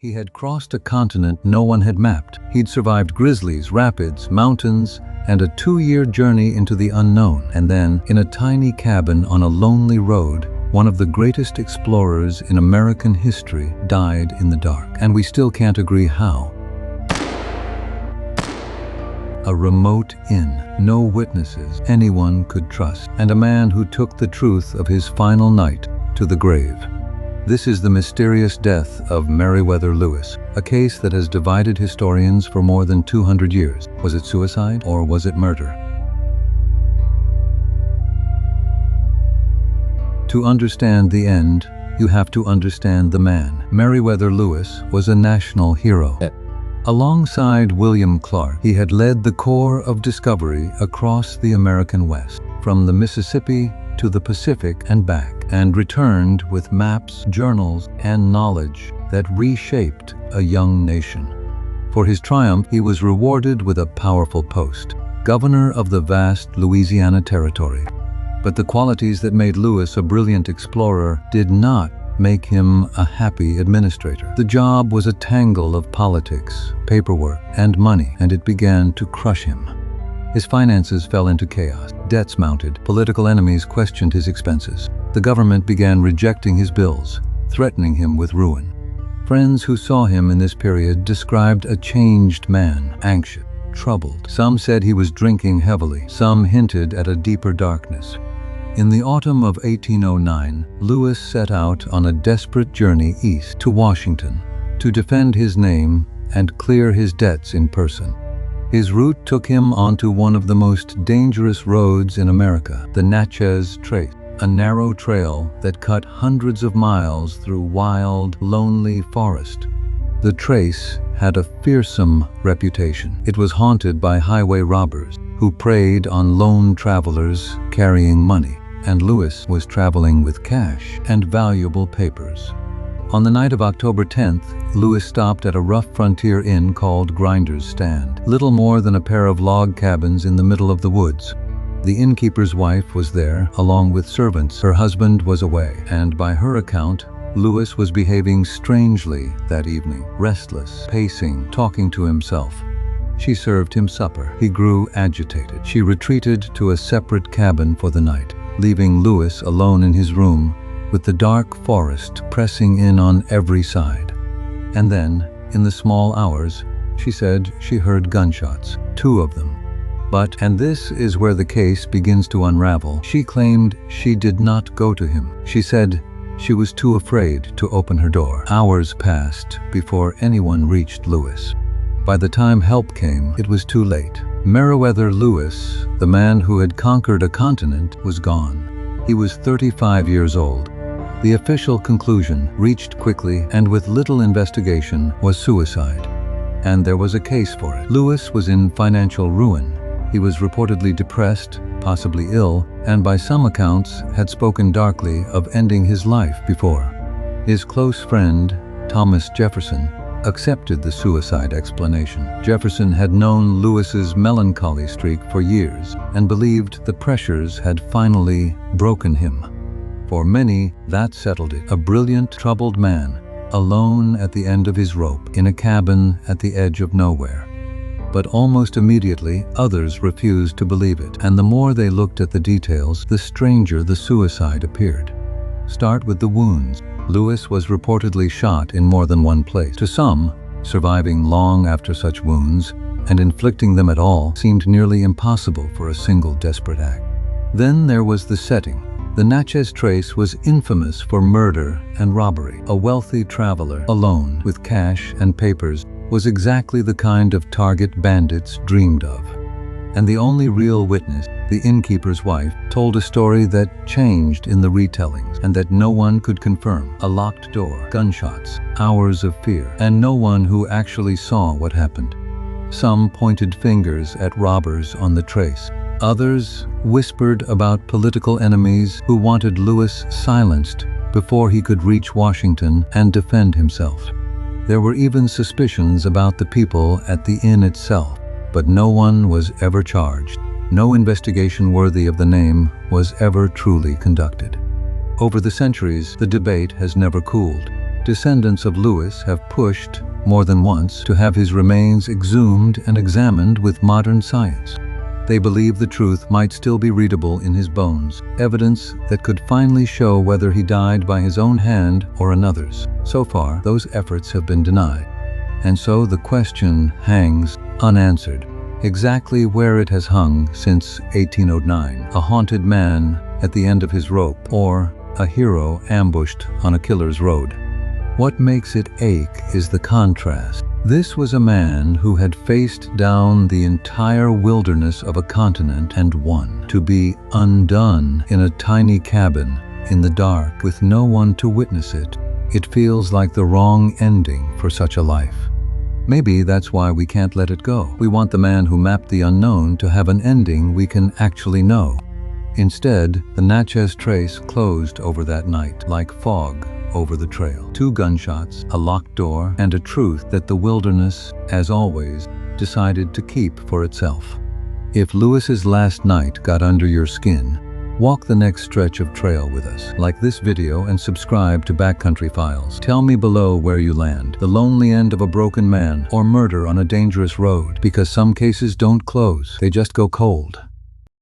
He had crossed a continent no one had mapped. He'd survived grizzlies, rapids, mountains, and a 2-year journey into the unknown. And then, in a tiny cabin on a lonely road, one of the greatest explorers in American history died in the dark. And we still can't agree how. A remote inn, no witnesses anyone could trust, and a man who took the truth of his final night to the grave. This is the mysterious death of Meriwether Lewis, a case that has divided historians for more than 200 years. Was it suicide or was it murder? To understand the end, you have to understand the man. Meriwether Lewis was a national hero. Alongside William Clark, he had led the corps of discovery across the American West, from the Mississippi to the Pacific and back, and returned with maps, journals, and knowledge that reshaped a young nation. For his triumph, he was rewarded with a powerful post, governor of the vast Louisiana Territory. But the qualities that made Lewis a brilliant explorer did not make him a happy administrator. The job was a tangle of politics, paperwork, and money, and it began to crush him. His finances fell into chaos. Debts mounted. Political enemies questioned his expenses. The government began rejecting his bills, threatening him with ruin. Friends who saw him in this period described a changed man, anxious, troubled. Some said he was drinking heavily. Some hinted at a deeper darkness. In the autumn of 1809, Lewis set out on a desperate journey east to Washington to defend his name and clear his debts in person. His route took him onto one of the most dangerous roads in America, the Natchez Trace, a narrow trail that cut hundreds of miles through wild, lonely forest. The trace had a fearsome reputation. It was haunted by highway robbers who preyed on lone travelers carrying money, and Lewis was traveling with cash and valuable papers. On the night of October 10th, Lewis stopped at a rough frontier inn called Grinder's Stand, little more than a pair of log cabins in the middle of the woods. The innkeeper's wife was there, along with servants. Her husband was away, and by her account, Lewis was behaving strangely that evening, restless, pacing, talking to himself. She served him supper. He grew agitated. She retreated to a separate cabin for the night, leaving Lewis alone in his room with the dark forest pressing in on every side. And then, in the small hours, she said she heard gunshots, 2 of them. But, and this is where the case begins to unravel, she claimed she did not go to him. She said she was too afraid to open her door. Hours passed before anyone reached Lewis. By the time help came, it was too late. Meriwether Lewis, the man who had conquered a continent, was gone. He was 35 years old. The official conclusion, reached quickly and with little investigation, was suicide. And there was a case for it. Lewis was in financial ruin. He was reportedly depressed, possibly ill, and by some accounts had spoken darkly of ending his life before. His close friend, Thomas Jefferson, accepted the suicide explanation. Jefferson had known Lewis's melancholy streak for years and believed the pressures had finally broken him. For many, that settled it. A brilliant, troubled man, alone at the end of his rope, in a cabin at the edge of nowhere. But almost immediately, others refused to believe it, and the more they looked at the details, the stranger the suicide appeared. Start with the wounds. Lewis was reportedly shot in more than one place. To some, surviving long after such wounds and inflicting them at all seemed nearly impossible for a single desperate act. Then there was the setting. The Natchez Trace was infamous for murder and robbery. A wealthy traveler, alone, with cash and papers, was exactly the kind of target bandits dreamed of. And the only real witness, the innkeeper's wife, told a story that changed in the retellings and that no one could confirm. A locked door, gunshots, hours of fear, and no one who actually saw what happened. Some pointed fingers at robbers on the trace. Others whispered about political enemies who wanted Lewis silenced before he could reach Washington and defend himself. There were even suspicions about the people at the inn itself, but no one was ever charged. No investigation worthy of the name was ever truly conducted. Over the centuries, the debate has never cooled. Descendants of Lewis have pushed, more than once, to have his remains exhumed and examined with modern science. They believe the truth might still be readable in his bones, evidence that could finally show whether he died by his own hand or another's. So far, those efforts have been denied. And so the question hangs unanswered. Exactly where it has hung since 1809. A haunted man at the end of his rope, or a hero ambushed on a killer's road. What makes it ache is the contrast. This was a man who had faced down the entire wilderness of a continent and won. To be undone in a tiny cabin in the dark with no one to witness it, it feels like the wrong ending for such a life. Maybe that's why we can't let it go. We want the man who mapped the unknown to have an ending we can actually know. Instead, the Natchez Trace closed over that night, like fog over the trail. 2 gunshots, a locked door, and a truth that the wilderness, as always, decided to keep for itself. If Lewis's last night got under your skin, walk the next stretch of trail with us. Like this video and subscribe to Backcountry Files. Tell me below where you land. The lonely end of a broken man, or murder on a dangerous road, because some cases don't close, they just go cold.